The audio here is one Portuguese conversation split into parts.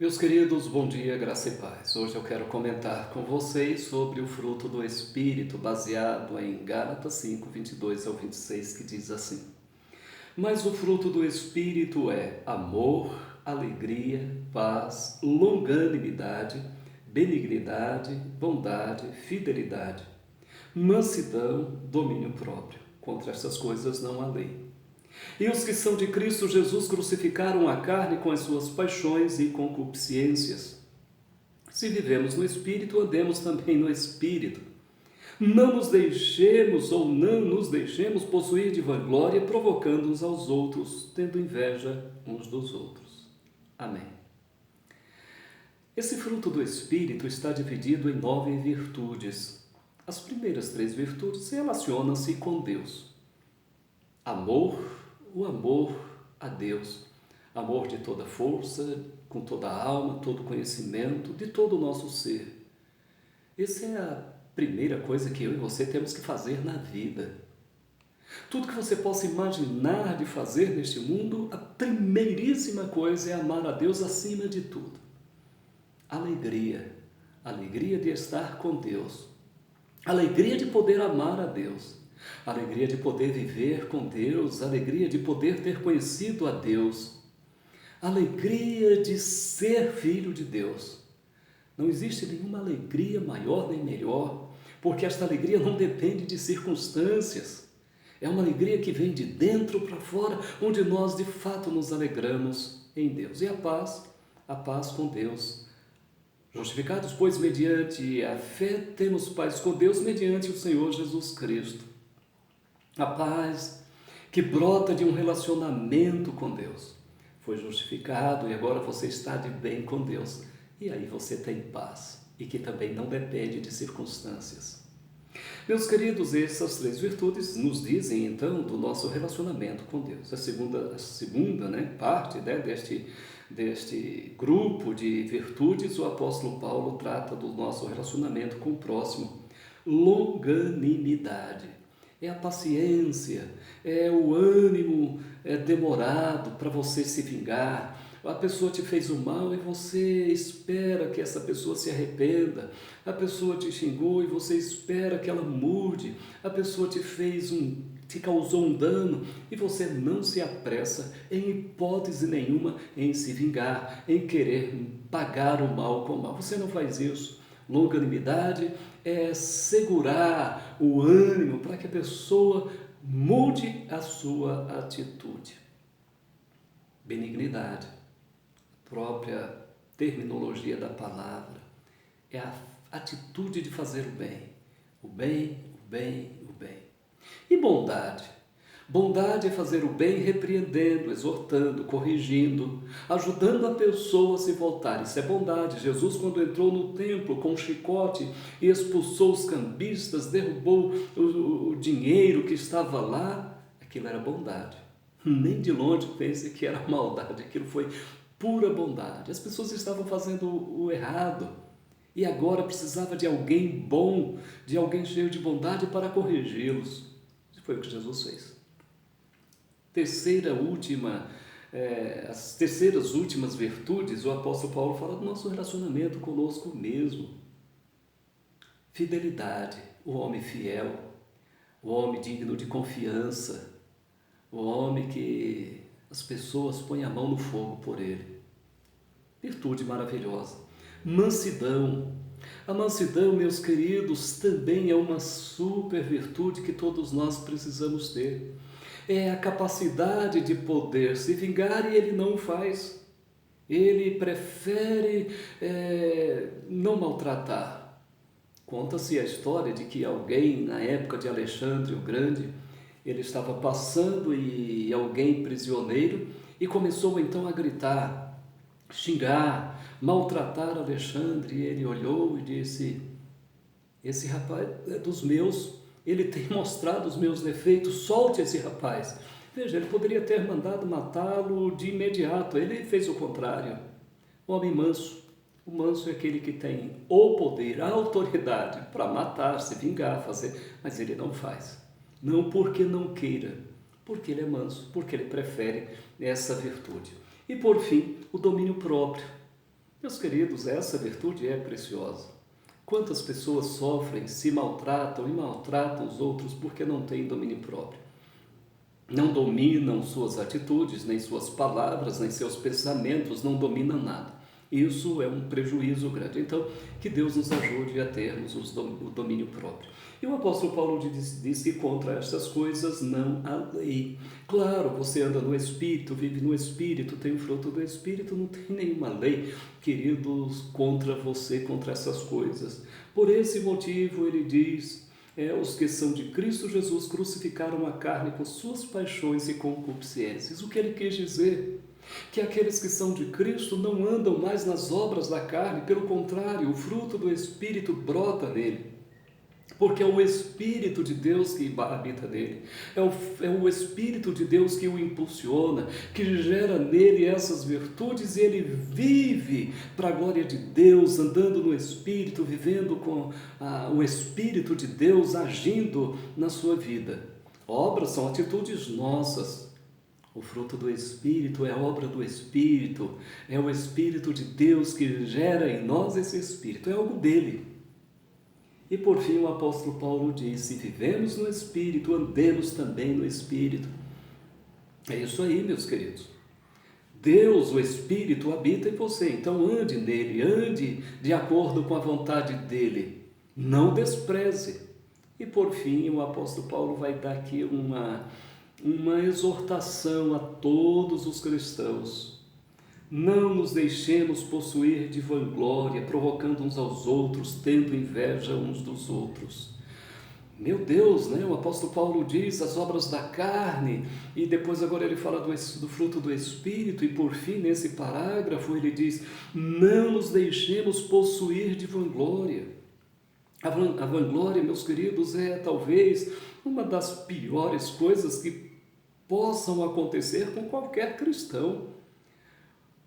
Meus queridos, bom dia, graça e paz. Hoje eu quero comentar com vocês sobre o fruto do Espírito, baseado em Gálatas 5, 22 ao 26, que diz assim: Mas o fruto do Espírito é amor, alegria, paz, longanimidade, benignidade, bondade, fidelidade, mansidão, domínio próprio. Contra essas coisas não há lei. E os que são de Cristo Jesus crucificaram a carne com as suas paixões e concupiscências. Se vivemos no Espírito, andemos também no Espírito. Não nos deixemos ou não nos deixemos possuir de vanglória, provocando uns aos outros, tendo inveja uns dos outros. Amém. Esse fruto do Espírito está dividido em 9 virtudes. As primeiras 3 virtudes relacionam-se com Deus. Amor, o amor a Deus, amor de toda força, com toda a alma, todo conhecimento, de todo o nosso ser. Essa é a primeira coisa que eu e você temos que fazer na vida. Tudo que você possa imaginar de fazer neste mundo, a primeiríssima coisa é amar a Deus acima de tudo. Alegria, alegria de estar com Deus, alegria de poder amar a Deus, alegria de poder viver com Deus, alegria de poder ter conhecido a Deus, alegria de ser filho de Deus. Não existe nenhuma alegria maior nem melhor, porque esta alegria não depende de circunstâncias. É uma alegria que vem de dentro para fora, onde nós de fato nos alegramos em Deus. E a paz com Deus. Justificados, pois, mediante a fé, temos paz com Deus mediante o Senhor Jesus Cristo. A paz que brota de um relacionamento com Deus. Foi justificado e agora você está de bem com Deus. E aí você tem paz, e que também não depende de circunstâncias. Meus queridos, essas 3 virtudes nos dizem então do nosso relacionamento com Deus. A segunda parte deste grupo de virtudes, o apóstolo Paulo trata do nosso relacionamento com o próximo. Longanimidade. É a paciência, é o ânimo demorado para você se vingar. A pessoa te fez o mal e você espera que essa pessoa se arrependa. A pessoa te xingou e você espera que ela mude. A pessoa te causou um dano e você não se apressa em hipótese nenhuma em se vingar, em querer pagar o mal com o mal. Você não faz isso. Longanimidade é segurar o ânimo para que a pessoa mude a sua atitude. Benignidade, própria terminologia da palavra, é a atitude de fazer o bem. O bem, o bem, o bem. E bondade? Bondade é fazer o bem repreendendo, exortando, corrigindo, ajudando a pessoa a se voltar. Isso é bondade. Jesus, quando entrou no templo com um chicote e expulsou os cambistas, derrubou o dinheiro que estava lá, aquilo era bondade. Nem de longe pense que era maldade, aquilo foi pura bondade. As pessoas estavam fazendo o errado e agora precisava de alguém bom, de alguém cheio de bondade para corrigi-los. Isso foi o que Jesus fez. As terceiras últimas virtudes, o apóstolo Paulo fala do nosso relacionamento conosco mesmo. Fidelidade, o homem fiel, o homem digno de confiança, o homem que as pessoas põem a mão no fogo por ele. Virtude maravilhosa. Mansidão. A mansidão, meus queridos, também é uma super virtude que todos nós precisamos ter. É a capacidade de poder se vingar e ele não o faz. Ele prefere não maltratar. Conta-se a história de que alguém, na época de Alexandre o Grande, ele estava passando e alguém prisioneiro e começou então a gritar, xingar, maltratar Alexandre. E ele olhou e disse: esse rapaz é dos meus, ele tem mostrado os meus defeitos, solte esse rapaz. Veja, ele poderia ter mandado matá-lo de imediato, ele fez o contrário. O homem manso, o manso é aquele que tem o poder, a autoridade para matar, se vingar, fazer, mas ele não faz. Não porque não queira, porque ele é manso, porque ele prefere essa virtude. E por fim, o domínio próprio. Meus queridos, essa virtude é preciosa. Quantas pessoas sofrem, se maltratam e maltratam os outros porque não têm domínio próprio? Não dominam suas atitudes, nem suas palavras, nem seus pensamentos, não dominam nada. Isso é um prejuízo grande. Então, que Deus nos ajude a termos o domínio próprio. E o apóstolo Paulo diz que contra estas coisas não há lei. Claro, você anda no Espírito, vive no Espírito, tem o fruto do Espírito, não tem nenhuma lei, queridos, contra você, contra essas coisas. Por esse motivo, ele diz: os que são de Cristo Jesus crucificaram a carne com suas paixões e concupiscências. O que ele quis dizer? Que aqueles que são de Cristo não andam mais nas obras da carne, pelo contrário, o fruto do Espírito brota nele. Porque é o Espírito de Deus que habita nele, é o Espírito de Deus que o impulsiona, que gera nele essas virtudes, e ele vive para a glória de Deus, andando no Espírito, vivendo com o Espírito de Deus agindo na sua vida. Obras são atitudes nossas. O fruto do Espírito é a obra do Espírito, é o Espírito de Deus que gera em nós esse Espírito, é algo dele. E por fim o apóstolo Paulo diz: se vivemos no Espírito, andemos também no Espírito. É isso aí, meus queridos. Deus, o Espírito, habita em você, então ande nele, ande de acordo com a vontade dele, não despreze. E por fim o apóstolo Paulo vai dar aqui uma exortação a todos os cristãos. Não nos deixemos possuir de vanglória, provocando uns aos outros, tendo inveja uns dos outros. Meu Deus, né? O apóstolo Paulo diz as obras da carne, e depois agora ele fala do fruto do Espírito, e por fim, nesse parágrafo, ele diz: não nos deixemos possuir de vanglória. A vanglória, meus queridos, é talvez uma das piores coisas que possam acontecer com qualquer cristão.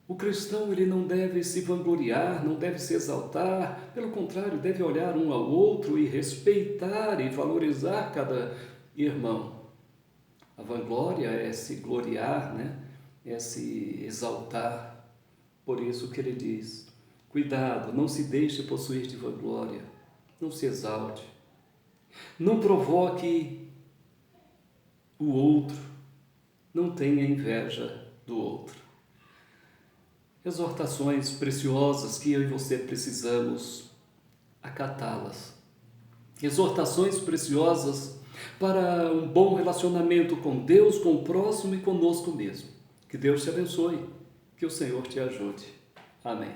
O cristão, ele não deve se vangloriar, não deve se exaltar, pelo contrário, deve olhar um ao outro e respeitar e valorizar cada irmão. A vanglória é se gloriar, né? É se exaltar. Por isso que ele diz: cuidado, não se deixe possuir de vanglória, não se exalte, não provoque o outro, não tenha inveja do outro. Exortações preciosas que eu e você precisamos acatá-las. Exortações preciosas para um bom relacionamento com Deus, com o próximo e conosco mesmo. Que Deus te abençoe, que o Senhor te ajude. Amém.